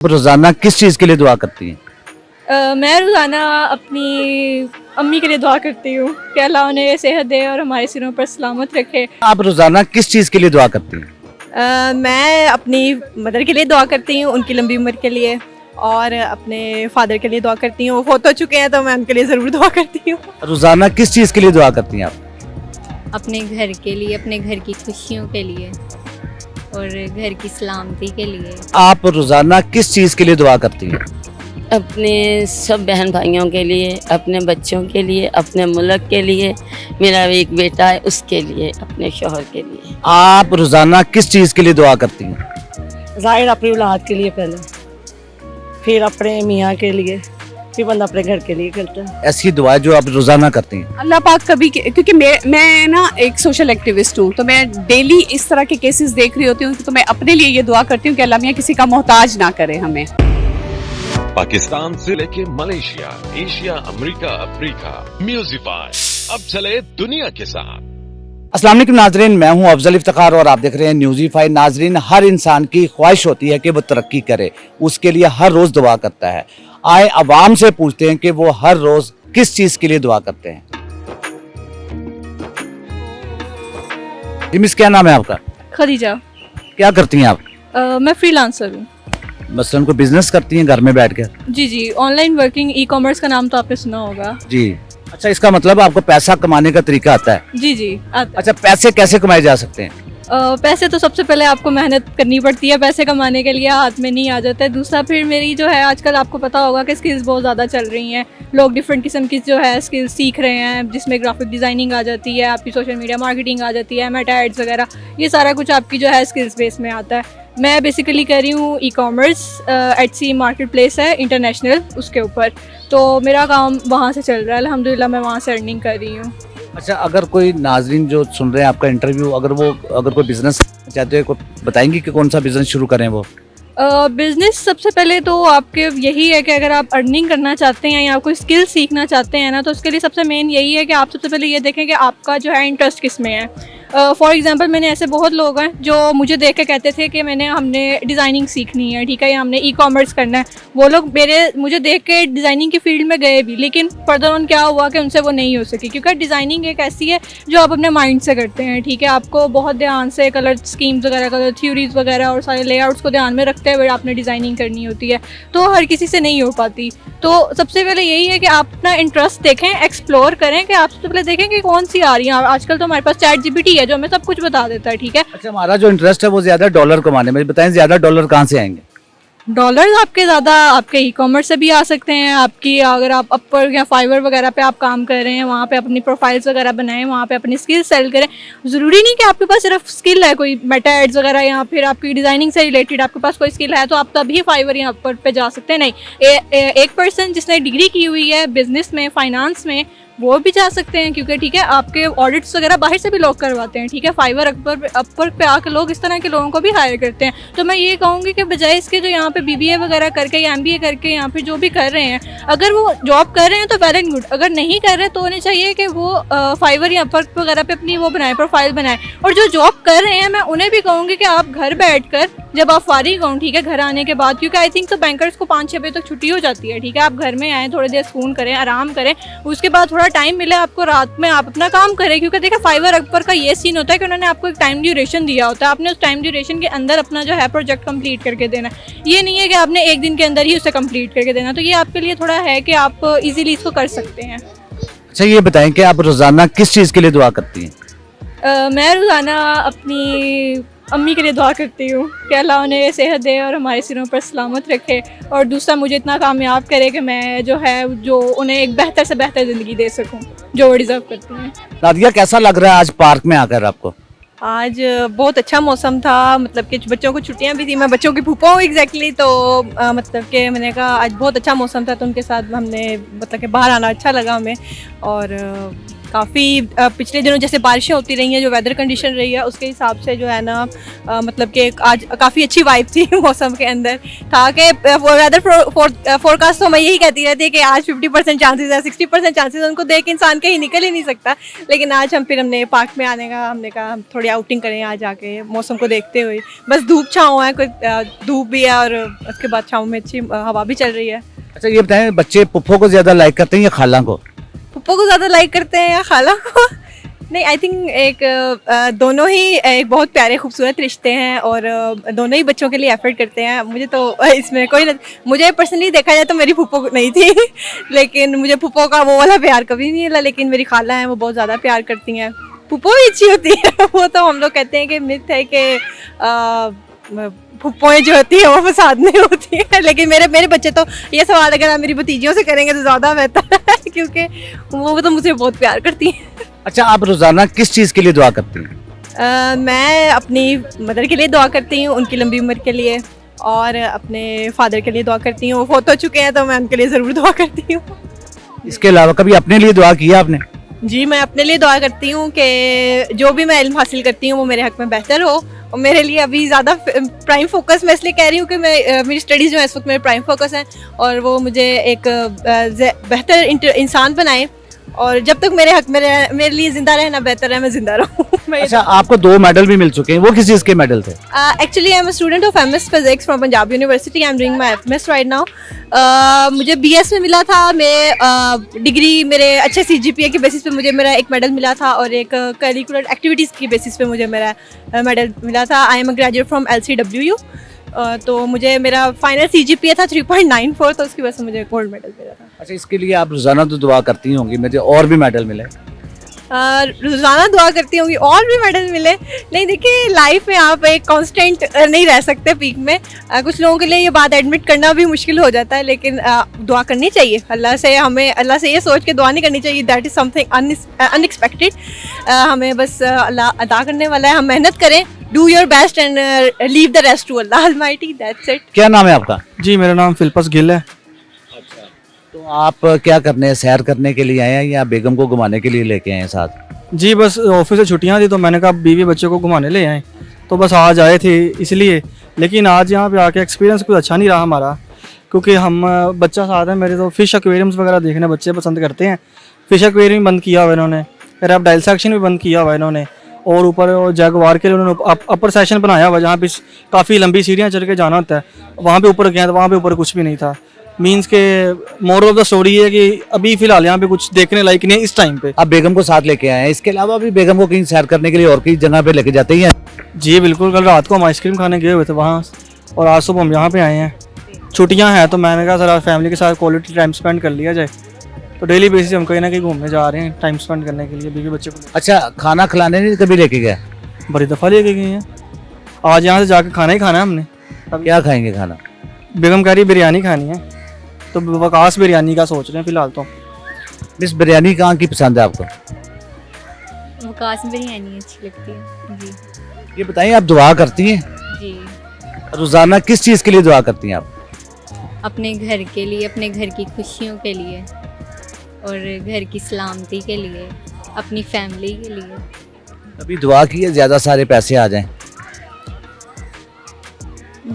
रोजाना किस चीज के लिए दुआ करती हैं? मैं रोज़ाना अपनी अम्मी के लिए दुआ करती हूँ कि अल्लाह उन्हें सेहत दे और हमारे सिरों पर सलामत रखे। आप रोजाना किस चीज के लिए दुआ करती हैं? मैं अपनी मदर के लिए दुआ करती हूँ, उनकी लंबी उम्र के लिए, और अपने फादर के लिए दुआ करती हूँ। वो फौत हो चुके हैं तो मैं उनके लिए ज़रूर दुआ करती हूँ। रोजाना किस चीज के लिए दुआ करती हैं आप? अपने घर के लिए, अपने घर की खुशियों के लिए और घर की सलामती के लिए। आप रोजाना किस चीज के लिए दुआ करती हैं? अपने सब बहन भाइयों के लिए, अपने बच्चों के लिए, अपने मुल्क के लिए, मेरा एक बेटा है उसके लिए, अपने शौहर के लिए। आप रोजाना किस चीज के लिए दुआ करती हैं? जाहिर अपनी औलाद के लिए पहले, फिर अपने मियाँ के लिए, फिर बंदा अपने घर के लिए करता है। ऐसी दुआ जो आप रोजाना करती हैं? अल्लाह पाक कभी क्योंकि मैं ना एक सोशल एक्टिविस्ट हूँ, तो मैं डेली इस तरह के केसेस देख रही होती हूँ, तो मैं अपने लिए ये दुआ करती हूँ कि अल्लाह मियाँ किसी का मोहताज ना करे हमें। पाकिस्तान से लेके मलेशिया, एशिया, अमेरिका, अफ्रीका, म्यूजिफाई अब चले दुनिया के साथ। अस्सलाम वालेकुम नाजरीन, मैं हूं अफजल इफ्तिखार और आप देख रहे हैं न्यूज़ीफाई। नाजरीन, हर इंसान की ख्वाहिश होती है कि वो तरक्की करे, उसके लिए हर रोज दुआ करता है। आए अवाम से पूछते हैं कि वो हर रोज किस चीज के लिए दुआ करते हैं। जी मिस, क्या नाम है आपका? खदीजा। क्या करती हैं आप? मैं फ्रीलांसर हूँ। मसलन कोई बिजनेस करती हैं घर में बैठ कर? जी जी, ऑनलाइन वर्किंग, ई कॉमर्स का नाम तो आपने सुना होगा। जी, अच्छा, इसका मतलब आपको पैसा कमाने का तरीका आता है? जी जी आता है। अच्छा, पैसे कैसे कमाए जा सकते हैं? पैसे तो सबसे पहले आपको मेहनत करनी पड़ती है पैसे कमाने के लिए, हाथ में नहीं आ जाता है। दूसरा फिर मेरी जो है, आजकल आपको पता होगा कि स्किल्स बहुत ज़्यादा चल रही हैं। लोग डिफरेंट किस्म की जो है स्किल्स सीख रहे हैं, जिसमें ग्राफिक डिज़ाइनिंग आ जाती है, आपकी सोशल मीडिया मार्केटिंग आ जाती है, मेटा एड्स वगैरह, ये सारा कुछ आपकी जो है स्किल्स बेस में आता है। मैं बेसिकली कर रही हूँ e commerce, Etsy market place है इंटरनेशनल, उसके ऊपर तो मेरा काम वहाँ से चल रहा है। अल्हम्दुलिल्लाह मैं वहाँ से अर्निंग कर रही हूँ। अच्छा, अगर कोई नाजरीन जो सुन रहे हैं आपका इंटरव्यू, अगर कोई बिजनेस चाहते हैं, बताएंगे कि कौन सा बिजनेस शुरू करें वो? बिज़नेस सबसे पहले तो आपके यही है कि अगर आप अर्निंग करना चाहते हैं या कोई स्किल सीखना चाहते हैं ना, तो उसके लिए सबसे मेन यही है कि आप सबसे पहले ये देखें कि आपका जो है इंटरेस्ट किस में है। फॉर एग्जांपल, मैंने ऐसे बहुत लोग हैं जो मुझे देख के कहते थे कि हमने डिज़ाइनिंग सीखनी है, ठीक है, या हमने ई कॉमर्स करना है। वो लोग मुझे देख के डिज़ाइनिंग की फील्ड में गए भी, लेकिन फर्दर ऑन क्या हुआ कि उनसे वो नहीं हो सकी, क्योंकि डिज़ाइनिंग एक ऐसी है जो आप अपने माइंड से करते हैं, ठीक है। आपको बहुत ध्यान से कलर स्कीम्स वगैरह, कलर थ्योरीज वगैरह और सारे लेआउट्स को ध्यान में रखते हुए आपने डिज़ाइनिंग करनी होती है, तो हर किसी से नहीं हो पाती। तो सबसे पहले यही है कि आप अपना इंटरेस्ट देखें, एक्सप्लोर करें, कि आप सबसे पहले देखें कि कौन सी आ रही है। आजकल तो हमारे पास चैट जीपीटी है जो हमें सब कुछ बता देता है, ठीक है। अच्छा, हमारा जो इंटरेस्ट है वो ज्यादा डॉलर कमाने में, बताएं ज्यादा डॉलर कहाँ से आएंगे? डॉलर आपके ज़्यादा आपके ई कॉमर्स से भी आ सकते हैं। आपकी अगर आप अपवर या फाइवर वगैरह पे आप काम कर रहे हैं, वहाँ पे अपनी प्रोफाइल्स वगैरह बनाएं, वहाँ पे अपनी स्किल सेल करें। ज़रूरी नहीं कि आपके पास सिर्फ स्किल है, कोई मेटा एड्स वगैरह या फिर आपकी डिज़ाइनिंग से रिलेटेड आपके पास कोई स्किल है तो आप तभी फाइवर या अपवर पे जा सकते हैं। नहीं, एक पर्सन जिसने डिग्री की हुई है बिजनेस में, फाइनेंस में, वो भी जा सकते हैं, क्योंकि ठीक है आपके ऑडिट्स वगैरह बाहर से भी लोग करवाते हैं, ठीक है। फाइवर अपवर पे आके लोग इस तरह के लोगों को भी हायर करते हैं। तो मैं ये कहूँगी कि बजाय इसके जो यहाँ पे बीबीए वगैरह करके या एमबीए करके या फिर जो भी कर रहे हैं, अगर वो जॉब कर रहे हैं तो वेल एंड गुड, अगर नहीं कर रहे तो उन्हें चाहिए कि वो फाइवर या अपवर्क वगैरह पे अपनी वो बनाए, प्रोफाइल बनाए। और जो जॉब कर रहे हैं, मैं उन्हें भी कहूँगी कि आप घर बैठ कर, जब आप फारिग हों, ठीक है, घर आने के बाद, क्योंकि आई थिंक तो बैंकर्स को 5-6 बजे तक छुट्टी हो जाती है, ठीक है, आप घर में आएँ, थोड़ी देर सुकून करें, आराम करें, उसके बाद थोड़ा टाइम मिले आपको रात में, आप अपना काम करें। क्योंकि देखिए फाइवर अपवर का ये सीन होता है कि उन्होंने आपको एक टाइम ड्यूरेशन दिया होता है, आपने उस टाइम ड्यूरेशन के अंदर अपना जो है प्रोजेक्ट कंप्लीट करके देना है। ये नहीं है कि आपने एक दिन के अंदर ही उसे कंप्लीट करके देना। तो ये आपके लिए थोड़ा है कि आप इजीली इसको कर सकते हैं। अच्छा, ये बताएं कि आप रोजाना किस चीज के लिए दुआ करती हैं? मैं रोज़ाना अपनी अम्मी के लिए दुआ करती हूँ कि अल्लाह उन्हें सेहत दे और हमारे सिरों पर सलामत रखे, और दूसरा मुझे इतना कामयाब करे कि मैं जो उन्हें एक बेहतर से बेहतर ज़िंदगी दे सकूँ जो वो डिज़र्व करती हैं। नादिया, कैसा लग रहा है आज पार्क में आकर आपको? आज बहुत अच्छा मौसम था, मतलब कि बच्चों को छुट्टियां भी थी, मैं बच्चों की फूफा हूँ एग्जैक्टली, तो मतलब कि मैंने कहा आज बहुत अच्छा मौसम था, तो उनके साथ हमने मतलब कि बाहर आना अच्छा लगा हमें। और काफ़ी पिछले दिनों जैसे बारिशें होती रही हैं, जो वेदर कंडीशन रही है उसके हिसाब से जो है ना मतलब कि आज काफ़ी अच्छी वाइब थी मौसम के अंदर था कि वेदर फोरकास्ट तो मैं यही कहती रहती है कि आज 50% चांसेस है, 60% चांसेस, उनको देख के इंसान कहीं निकल ही नहीं सकता। लेकिन आज हमने पार्क में आने का, हमने कहा हम थोड़ी आउटिंग करें आज आके मौसम को देखते हुए। बस धूप छाँव है, कोई धूप भी है और उसके बाद छाँव में अच्छी हवा भी चल रही है। अच्छा ये बताएं, बच्चे पुप्पो को ज़्यादा लाइक करते हैं या खाला को? पुप्पो को ज़्यादा लाइक करते हैं या खाला को? नहीं, आई थिंक एक दोनों ही एक बहुत प्यारे खूबसूरत रिश्ते हैं और दोनों ही बच्चों के लिए एफर्ट करते हैं। मुझे तो इसमें मुझे पर्सनली देखा जाए तो मेरी पुप्पो नहीं थी लेकिन मुझे पुप्पो का वो वाला प्यार कभी नहीं मिला। लेकिन मेरी खाला हैं, वो बहुत ज़्यादा प्यार करती हैं। पुप्पो भी अच्छी होती है वो तो हम लोग कहते हैं कि मिथ है कि फुप्पोएं जो होती है वो फसाद नहीं होती है। लेकिन मेरे बच्चे तो ये सवाल अगर आप मेरी भतीजियों से करेंगे तो ज़्यादा बेहतर है क्योंकि वो तो मुझे बहुत प्यार करती हैं। अच्छा आप रोज़ाना किस चीज़ के लिए दुआ करती हैं? मैं अपनी मदर के लिए दुआ करती हूँ, उनकी लंबी उम्र के लिए, और अपने फादर के लिए दुआ करती हूँ। वो फौत हो चुके हैं तो मैं उनके लिए ज़रूर दुआ करती हूँ। इसके अलावा कभी अपने लिए दुआ किया आपने? जी, मैं अपने लिए दुआ करती हूँ कि जो भी मैं इल्म हासिल करती हूँ वो मेरे हक़ में बेहतर हो। और मेरे लिए अभी ज़्यादा प्राइम फोकस मैं इसलिए कह रही हूँ कि मेरी स्टडीज़ जो है इस वक्त मेरे प्राइम फोकस हैं और वो मुझे एक बेहतर इंसान बनाए। और जब तक मेरे लिए जिंदा रहना बेहतर है, मैं जिंदा रहूँ। अच्छा आपको 2 मेडल भी मिल चुके हैं, वो किस चीज़ के मेडल थे? Actually I am a student of MS physics from Punjab university. I am doing my MS right now. मुझे बीएस में मिला था। मैं डिग्री मेरे अच्छे सीजीपीए के बेसिस पे मुझे मेरा एक मेडल मिला था और एक करिकुलर एक्टिविटीज़ की बेसिस पे मुझे मेरा मेडल मिला था। I am a graduate from LCWU। तो मुझे मेरा फाइनल सीजीपीए था 3.94, तो उसकी वजह से मुझे गोल्ड मेडल मिला था। अच्छा इसके लिए आप रोज़ाना तो दुआ करती होंगी मुझे और भी मेडल मिले? रोज़ाना दुआ करती होंगी और भी मेडल मिले। नहीं देखिए, लाइफ में आप एक कांस्टेंट नहीं रह सकते पीक में। कुछ लोगों के लिए ये बात एडमिट करना भी मुश्किल हो जाता है, लेकिन दुआ करनी चाहिए अल्लाह से। हमें अल्लाह से ये सोच के दुआ नहीं करनी चाहिए दैट इज़ समथिंग अनएक्सपेक्टेड। हमें बस अल्लाह अदा करने वाला है, हम मेहनत करें, do your best and leave the rest to Allah almighty, that's it. क्या नाम है आपका? जी मेरा नाम फिलिपस गिल है। तो आप क्या करने, सैर करने के लिए आए हैं या बेगम को घुमाने के लिए लेके आए हैं साथ? जी बस ऑफिस से छुट्टियां थी तो मैंने कहा बीवी बच्चे को घुमाने ले आए, तो बस आज आए थे इसलिए। लेकिन आज यहाँ पे आके एक्सपीरियंस कुछ अच्छा नहीं रहा हमारा, क्योंकि हम बच्चा साथ है मेरे, तो फ़िश एक्वेरियम्स वगैरह देखने बच्चे पसंद करते हैं। फ़िश एक्वेरियम बंद किया हुआ इन्होंने, रेप्टाइल सेक्शन भी बंद किया हुआ इन्होंने, और ऊपर जैगवार के लिए उन्होंने अपर सेशन बनाया हुआ जहाँ पे काफ़ी लंबी सीढ़ियाँ चढ़ के जाना होता है। वहाँ पे ऊपर गया तो वहाँ पे ऊपर कुछ भी नहीं था। मीन्स के मोरल ऑफ द स्टोरी है कि अभी फिलहाल यहाँ पे कुछ देखने लायक नहीं है इस टाइम पे। आप बेगम को साथ लेके आए हैं, इसके अलावा भी बेगम को कहीं सैर करने के लिए और कई जगह पे लेके जाते हैं? जी बिल्कुल, कल रात को हम आइसक्रीम खाने गए हुए थे वहाँ, और आज सुबह हम यहाँ पे आए हैं। छुट्टियाँ हैं तो मैंने कहा सर फैमिली के साथ क्वालिटी टाइम स्पेंड कर लिया जाए, तो डेली बेसिस हम कहीं ना कहीं घूमने जा रहे हैं टाइम स्पेंड करने के लिए बीवी बच्चे को। अच्छा खाना खिलाने नहीं कभी लेके गए? बड़ी दफ़ा लेके गए हैं। आज यहाँ से जाके खाना ही खाना है हमने। अब क्या खाएंगे खाना? बेगम कह रही बिरयानी खानी है, तो वकास बिरयानी का सोच रहे हैं फिलहाल तो। मिस बिरयानी कहाँ की पसंद है आपको? वकास बिरयानी अच्छी लगती है जी। ये बताइए, आप दुआ करती हैं? जी, रोज़ाना किस चीज़ के लिए दुआ करती हैं आप? अपने घर के लिए, अपने घर की खुशियों के लिए और घर की सलामती के लिए, अपनी फैमिली के लिए। अभी दुआ की है ज़्यादा सारे पैसे आ जाएं?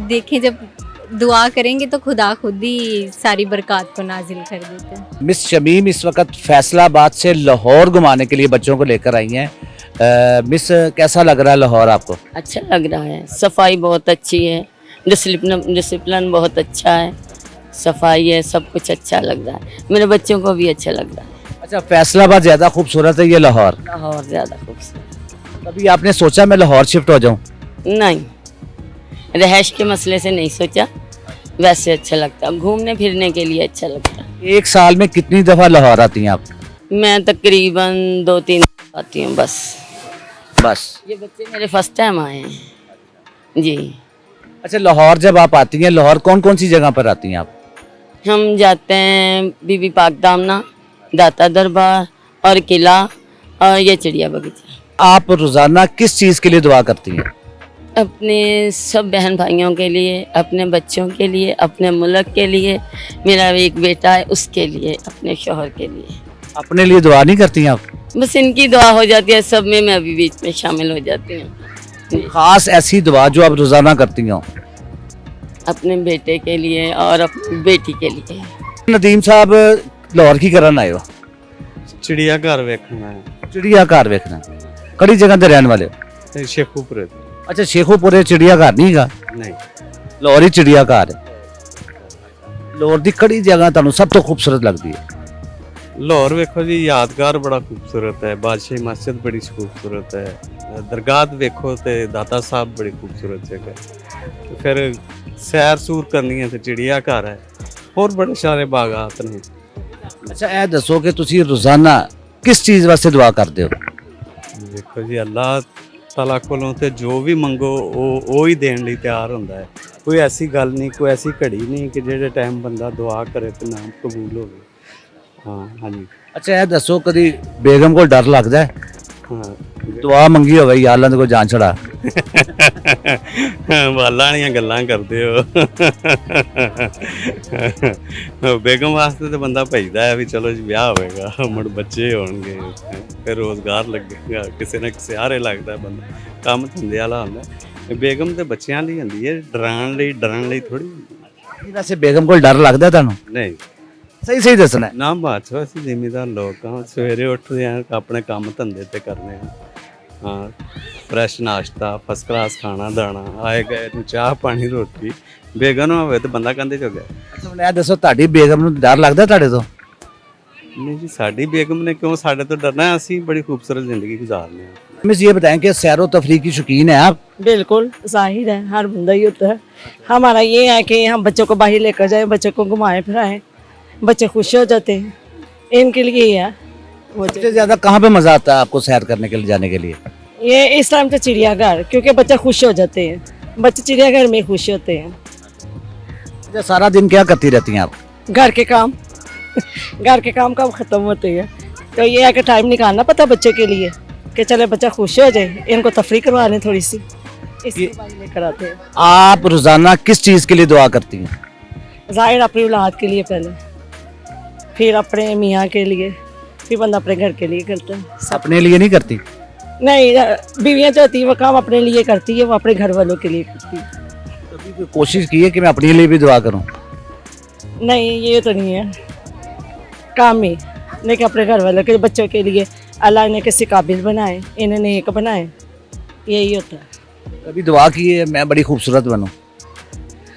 देखें, जब दुआ करेंगे तो खुदा खुद ही सारी बरकत को नाजिल कर देते हैं। मिस शमीम इस वक्त फैसलाबाद से लाहौर घुमाने के लिए बच्चों को लेकर आई हैं। मिस कैसा लग रहा है लाहौर आपको? अच्छा लग रहा है, सफाई बहुत अच्छी है, डिसिप्लिन बहुत अच्छा है, सफाई है, सब कुछ अच्छा लग रहा है, मेरे बच्चों को भी अच्छा लग रहा है। अच्छा फैसलाबाद ज़्यादा खूबसूरत है या लाहौर? लाहौर ज़्यादा खूबसूरत। कभी आपने सोचा मैं लाहौर शिफ्ट हो जाऊँ? नहीं, रहश के मसले से नहीं सोचा, वैसे अच्छा लगता है, घूमने फिरने के लिए अच्छा लगता है। एक साल में कितनी दफ़ा लाहौर आती हैं आप? मैं तकरीबन 2-3 आती हूँ बस। ये बच्चे मेरे फर्स्ट टाइम आए हैं जी। अच्छा लाहौर जब आप आती हैं, लाहौर कौन कौन सी जगह पर आती हैं आप? हम जाते हैं बीबी पाक दामना, दाता दरबार और किला और ये चिड़िया बगीचा। आप रोज़ाना किस चीज़ के लिए दुआ करती हैं? अपने सब बहन भाइयों के लिए, अपने बच्चों के लिए, अपने मुल्क के लिए, मेरा एक बेटा है उसके लिए, अपने शौहर के लिए। अपने लिए दुआ नहीं करती हैं आप? बस इनकी दुआ हो जाती है सब में, मैं अभी बीच में शामिल हो जाती हूँ। खास ऐसी दुआ जो आप रोजाना करती हो? अपने बेटे के लिए और अपनी बेटी के लिए। नदीम साहब लाहौर की करन आए हो? चिड़िया घर वेखना है, चिड़िया घर वेखना। कड़ी जगह ते रहने वाले हो? ते शेखूपुरे अच्छा, शेखोपुरे चिड़िया घर नहीं गा? नहीं, लाहौर ही चिड़िया घर है। लाहौर की कड़ी जगह तुहानू सब तो खूबसूरत लगती है? लाहौर वेखो जी, यादगार बड़ा खूबसूरत है, बादशाही मस्जिद बड़ी खूबसूरत है, दरगाह वेखो ते दाता साहब बड़ी खूबसूरत जगह है। तो फिर सैर सूर करनी है तो चिड़िया घर है, और बड़े सारे बागात ने। अच्छा, ਇਹ ਦੱਸੋ ਕਿ ਤੁਸੀਂ ਰੋਜ਼ਾਨਾ ਕਿਸ ਚੀਜ਼ ਵਾਸਤੇ ਦੁਆ ਕਰਦੇ ਹੋ? ਦੇਖੋ ਜੀ, ਅੱਲਾਹ ਤਾਲਾ ਕੋਲੋਂ ਤੇ ਜੋ ਵੀ ਮੰਗੋ ਉਹ ਹੀ ਦੇਣ ਲਈ ਤਿਆਰ ਹੁੰਦਾ ਹੈ। ਕੋਈ ਐਸੀ ਗੱਲ ਨਹੀਂ, ਕੋਈ ਐਸੀ ਘੜੀ ਨਹੀਂ ਕਿ ਜਿਹੜੇ ਟਾਈਮ ਬੰਦਾ ਦੁਆ ਕਰੇ ਤੇ ਨਾਮ ਕਬੂਲ ਹੋਵੇ। ਹਾਂ ਹਾਂਜੀ। ਅੱਛਾ, ਇਹ ਦੱਸੋ ਕਦੀ ਬੇਗਮ ਕੋਲ ਡਰ ਲੱਗਦਾ ਹੈ? ਹਾਂ, ਦੁਆ ਮੰਗੀ ਹੋਵੇ ਯਾ ਅੱਲਾ ਨੇ ਕੋਈ ਜਾਨ ਛੜਾ? ਵਾਲਾਂ ਵਾਲੀਆਂ ਗੱਲਾਂ ਕਰਦੇ ਹੋ। ਬੇਗਮ ਵਾਸਤੇ ਤਾਂ ਬੰਦਾ ਭਜਦਾ ਹੈ ਵੀ ਚਲੋ ਜੀ ਵਿਆਹ ਹੋਵੇਗਾ, ਮੁੜ ਬੱਚੇ ਹੋਣਗੇ, ਫਿਰ ਰੋਜ਼ਗਾਰ ਲੱਗੇਗਾ, ਕਿਸੇ ਨਾ ਕਿਸੇ ਹਾਰੇ ਲੱਗਦਾ ਬੰਦਾ, ਕੰਮ ਧੰਦੇ ਵਾਲਾ ਹੁੰਦਾ। ਬੇਗਮ ਤੇ ਬੱਚਿਆਂ ਲਈ ਹੁੰਦੀ ਹੈ, ਡਰਨ ਲਈ ਥੋੜੀ। ਵੈਸੇ ਬੇਗਮ ਕੋਲ ਡਰ ਲੱਗਦਾ ਤੁਹਾਨੂੰ? ਨਹੀਂ, ਸਹੀ ਸਹੀ ਦੱਸਣਾ। ਨਾ ਬਾਚੋ, ਅਸੀਂ ਜ਼ਿਮੀਦਾਰ ਲੋਕ ਹਾਂ, ਸਵੇਰੇ ਉੱਠਦੇ ਹਾਂ, ਆਪਣੇ ਕੰਮ ਧੰਦੇ ਤੇ ਕਰਨੇ ਆ। ਹਾਂ, ਫਰੈਸ਼ ਨਾਸ਼ਤਾ, ਫਸਟ ਕਲਾਸ ਖਾਣਾ ਦਾਣਾ, ਆਏ ਗਏ ਨੂੰ ਚਾਹ ਪਾਣੀ ਰੋਟੀ। ਬੇਗਮ ਹੋਵੇ ਤਾਂ ਬੰਦਾ ਕੰਦੇ ਚ ਗਿਆ। ਅੱਛਾ, ਹੁਣ ਇਹ ਦੱਸੋ ਤੁਹਾਡੀ ਬੇਗਮ ਨੂੰ ਡਰ ਲੱਗਦਾ ਤੁਹਾਡੇ ਤੋਂ? नहीं जी, साड़ी बेगम ने क्यों साढ़े तो डरना है, असी बड़ी खूबसूरत जिंदगी गुजारने हैं। मिस ये बताएं कि सैरो तफरी की शौकीन है आप? बिल्कुल, जाहिर है हर बंदा ही होता है। हमारा ये है कि हम बच्चों को बाहर लेकर जाएं, बच्चों को घुमाएं फिराएं, बच्चे खुश हो जाते हैं, इनके लिए ही है। सबसे ज्यादा कहाँ पे मजा आता है आपको सैर करने के लिए जाने के लिए? ये इस टाइम तो चिड़ियाघर, क्योंकि बच्चे खुश हो जाते हैं, बच्चे चिड़ियाघर में खुश होते हैं। अच्छा, सारा दिन क्या करती रहती हैं आप? घर के काम घर के काम कब ख़त्म होते हैं, तो ये है कि टाइम निकालना पता बच्चे के लिए कि चले बच्चा खुश हो जाए, इनको तफरी करवा लें थोड़ी सी, इसलिए बाहर लेकर आते हैं। आप रोजाना किस चीज़ के लिए दुआ करती हैं? ज़ाहिर अपनी औलाद के लिए पहले, फिर अपने मियाँ के लिए, फिर बंदा अपने घर के लिए करता है। अपने लिए नहीं करती? नहीं, बीवियाँ जो होती है वो काम अपने लिए करती है, वो अपने घर वालों के लिए करती है। कभी कोई कोशिश की है कि मैं अपने लिए भी दुआ करूं? नहीं, ये तो नहीं है काम ही, लेकिन अपने घर वालों के बच्चों के लिए अल्लाह ने किसी काबिल बनाए, इन्हें एक बनाए, यही होता है। कभी दुआ की है मैं बड़ी खूबसूरत बनूं?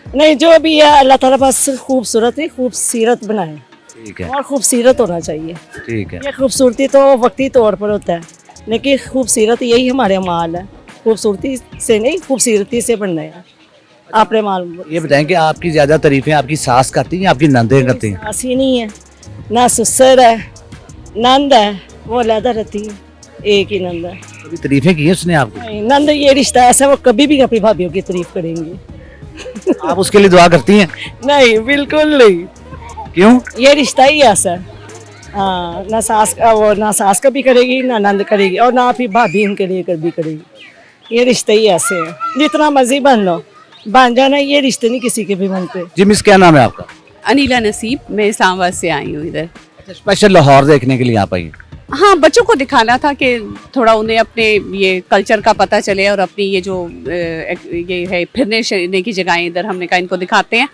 नहीं, जो भी है अल्लाह ताला बस खूबसूरत ही खूबसूरत बनाए, ठीक है, और खूबसूरत होना चाहिए। ठीक है। ये खूबसूरती तो वक्ती तौर पर होता है, लेकिन खूबसूरत यही हमारे माल है, खूबसूरती से नहीं खूबसूरती से बनना है अपने माल। ये बताएं कि आपकी ज़्यादा तारीफें आपकी सास करती हैं, आपकी नंदें करती हैं? सास ही नहीं है, ना ससुर है, नंद है, वो अलहदा रहती है, एक ही नंद है। कभी तारीफें की हैं उसने आपकी? नहीं, नंद ये रिश्ता ऐसा, वो कभी भी अपनी भाभीियों की तारीफ करेंगी। आप उसके लिए दुआ करती हैं? नहीं, बिल्कुल नहीं। क्यों? ये रिश्ता ही ऐसा है। हाँ, ना सास का वो, ना सास कभी करेगी, ना नंद करेगी, और ना फिर भाभी उनके लिए कभी करेगी। ये रिश्ते ही ऐसे हैं, जितना मर्जी बन लो, बन जाना, ये रिश्ते नहीं किसी के भी बनते। जी मिस, क्या नाम है आपका? अनीला नसीब, मैं इस्लामाबाद से आई हूँ इधर। स्पेशल लाहौर देखने के लिए आप आई हैं? हाँ, बच्चों को दिखाना था कि थोड़ा उन्हें अपने ये कल्चर का पता चले, और अपनी ये जो ये है फिरने की जगहें इधर हमने कहा इनको दिखाते हैं।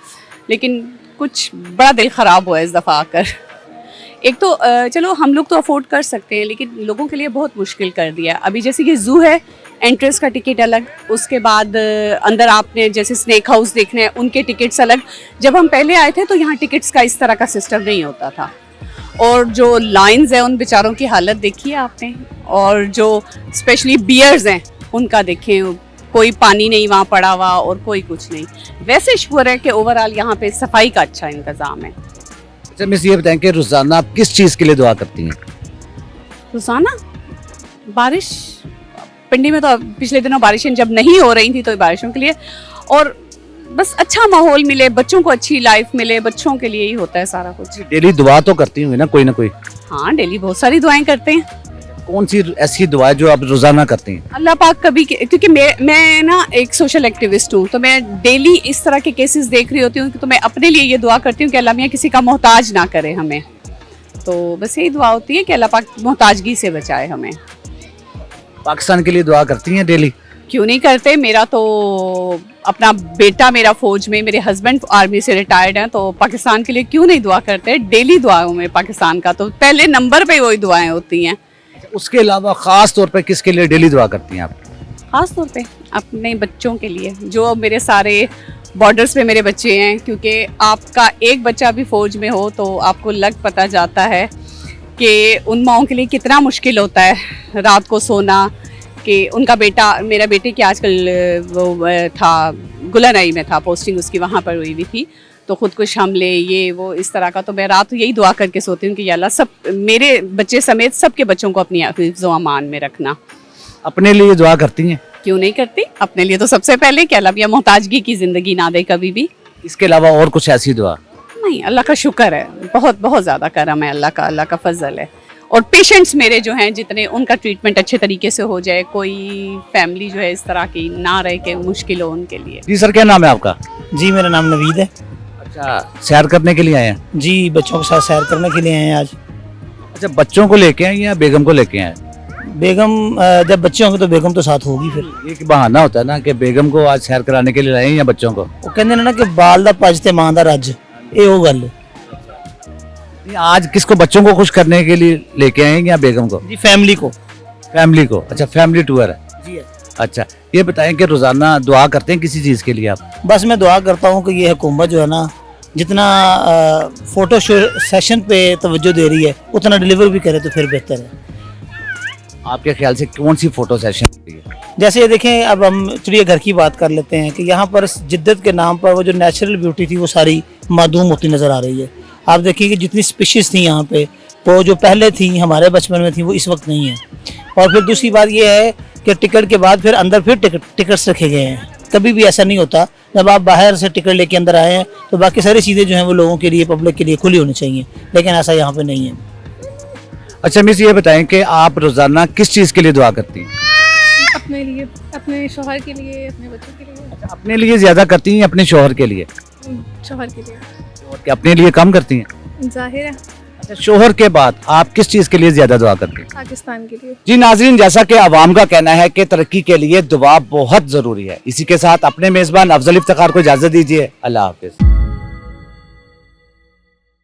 लेकिन कुछ बड़ा दिल ख़राब हुआ इस दफ़ा आकर। एक तो चलो हम लोग तो अफोर्ड कर सकते हैं, लेकिन लोगों के लिए बहुत मुश्किल कर दिया। अभी जैसे कि ज़ू है, एंट्रेंस का टिकट अलग, उसके बाद अंदर आपने जैसे स्नेक हाउस देखना है, उनके टिकट्स अलग। जब हम पहले आए थे तो यहाँ टिकट्स का इस तरह का सिस्टम नहीं होता था, और जो लाइंस हैं उन बेचारों की हालत देखी है आपने, और जो स्पेशली बियर्स हैं उनका देखें, कोई पानी नहीं वहाँ पड़ा हुआ और कोई कुछ नहीं। वैसे शुक्र है कि ओवरऑल यहाँ पे सफाई का अच्छा इंतज़ाम है। अच्छा मिस, ये बताएं कि रोजाना आप किस चीज़ के लिए दुआ करती हैं? रोज़ाना बारिश, पिंडी में तो पिछले दिनों बारिशें जब नहीं हो रही थी तो बारिशों के लिए, और बस अच्छा माहौल मिले, बच्चों को अच्छी लाइफ मिले, बच्चों के लिए ही होता है सारा कुछ। डेली दुआ तो करती होंगी ना कोई? हाँ, डेली बहुत सारी दुआएं करते हैं। कौन सी ऐसी दुआ है जो आप रोजाना करती हैं? अल्लाह पाक कभी, क्योंकि मैं ना एक सोशल एक्टिविस्ट हूँ, तो मैं डेली इस तरह के केसेस देख रही होती हूँ, तो मैं अपने लिए ये दुआ करती हूँ कि अल्लाह मियाँ किसी का मोहताज ना करे हमें। तो बस यही दुआ होती है कि अल्लाह पाक मोहताजगी से बचाए हमें। पाकिस्तान के लिए दुआ करती हैं डेली? क्यों नहीं करते। मेरा तो अपना बेटा मेरा फौज में, मेरे हस्बैंड आर्मी से रिटायर्ड हैं, तो पाकिस्तान के लिए क्यों नहीं दुआ करते। डेली दुआओं में पाकिस्तान का तो पहले नंबर पे वही दुआएं होती हैं। उसके अलावा ख़ास तौर पे किसके लिए डेली दुआ करती हैं आप? ख़ास तौर पे अपने बच्चों के लिए, जो मेरे सारे बॉर्डर्स पे मेरे बच्चे हैं, क्योंकि आपका एक बच्चा भी फ़ौज में हो तो आपको लग पता जाता है कि उन माओं के लिए कितना मुश्किल होता है रात को सोना। कि उनका बेटा, मेरा बेटे की आजकल वो था गुलानाई में था, पोस्टिंग उसकी वहाँ पर हुई हुई थी, तो खुदकुश हमले ये वो इस तरह का। तो मैं रात यही दुआ करके सोती हूँ कि या अल्लाह सब मेरे बच्चे समेत सबके बच्चों को अपनी हिफ्ज़ व अमान में रखना। अपने लिए दुआ करती हैं? क्यों नहीं करती। अपने लिए तो सबसे पहले कि अल्लाह भैया मोहताजगी की ज़िंदगी ना दे कभी भी। इसके अलावा और कुछ ऐसी दुआ? नहीं, अल्लाह का शुक्र है, बहुत बहुत ज़्यादा करम है अल्लाह का फजल है। और पेशेंट्स मेरे जो हैं जितने, उनका ट्रीटमेंट अच्छे तरीके से हो जाए, कोई फैमिली जो है इस तरह की ना रहे कि मुश्किल हो उनके लिए। जी सर, क्या नाम है आपका? जी मेरा नाम नवीद है। अच्छा, सैर करने के लिए आए हैं? जी बच्चों के साथ सैर करने के लिए आए हैं आज। अच्छा, बच्चों को लेके आए या बेगम को लेके आए? बेगम जब बच्चे होंगे तो बेगम तो साथ होगी। फिर एक बहाना होता है ना कि बेगम को आज सैर कराने के लिए लाए हैं या बच्चों को? वो कहते हैं ना कि बाल दा पज ते मां दा रज, ये वो गल। आज किसको, बच्चों को खुश करने के लिए लेके आए हैं या बेगम को? जी फैमिली को। फैमिली को। अच्छा, फैमिली टूर है जी। अच्छा, ये बताएं कि रोजाना दुआ करते हैं किसी चीज़ के लिए आप? बस मैं दुआ करता हूँ कि ये हुकूमत जो है ना, जितना फोटो सेशन पे तवज्जो दे रही है उतना डिलीवर भी करे तो फिर बेहतर है। आपके ख्याल से कौन सी फोटो सेशन है? जैसे ये देखें, अब हम चिड़ियाघर की बात कर लेते हैं कि यहाँ पर जिद्दत के नाम पर वो जो नेचुरल ब्यूटी थी वो सारी मादूम होती नज़र आ रही है। आप देखिए कि जितनी स्पीशीज़ थी यहाँ पे, वो जो पहले थी हमारे बचपन में थी वो इस वक्त नहीं है। और फिर दूसरी बात ये है कि टिकट के बाद फिर अंदर फिर टिकट्स रखे गए हैं। कभी भी ऐसा नहीं होता, जब आप बाहर से टिकट लेके अंदर आए हैं तो बाकी सारी चीज़ें जो हैं वो लोगों के लिए, पब्लिक के लिए खुली होनी चाहिए, लेकिन ऐसा यहाँ पे नहीं है। अच्छा मिस, ये बताएं कि आप रोजाना किस चीज़ के लिए दुआ करती हैं? अपने लिए, अपने शौहर के लिए, अपने बच्चों के लिए। अच्छा, अपने लिए ज़्यादा करती हैं या अपने शोहर के लिए? शौहर के लिए। और क्या अपने लिए कम करती हैं? जाहिर है। अच्छा, शोहर के बाद आप किस चीज़ के लिए ज़्यादा दुआ करती हैं? पाकिस्तान के लिए। जी नाज़रीन, जैसा कि अवाम का कहना है कि तरक्की के लिए दुआ बहुत ज़रूरी है। इसी के साथ अपने मेज़बान अफजल इफ्तिखार को इजाज़त दीजिए। अल्लाह हाफिज़।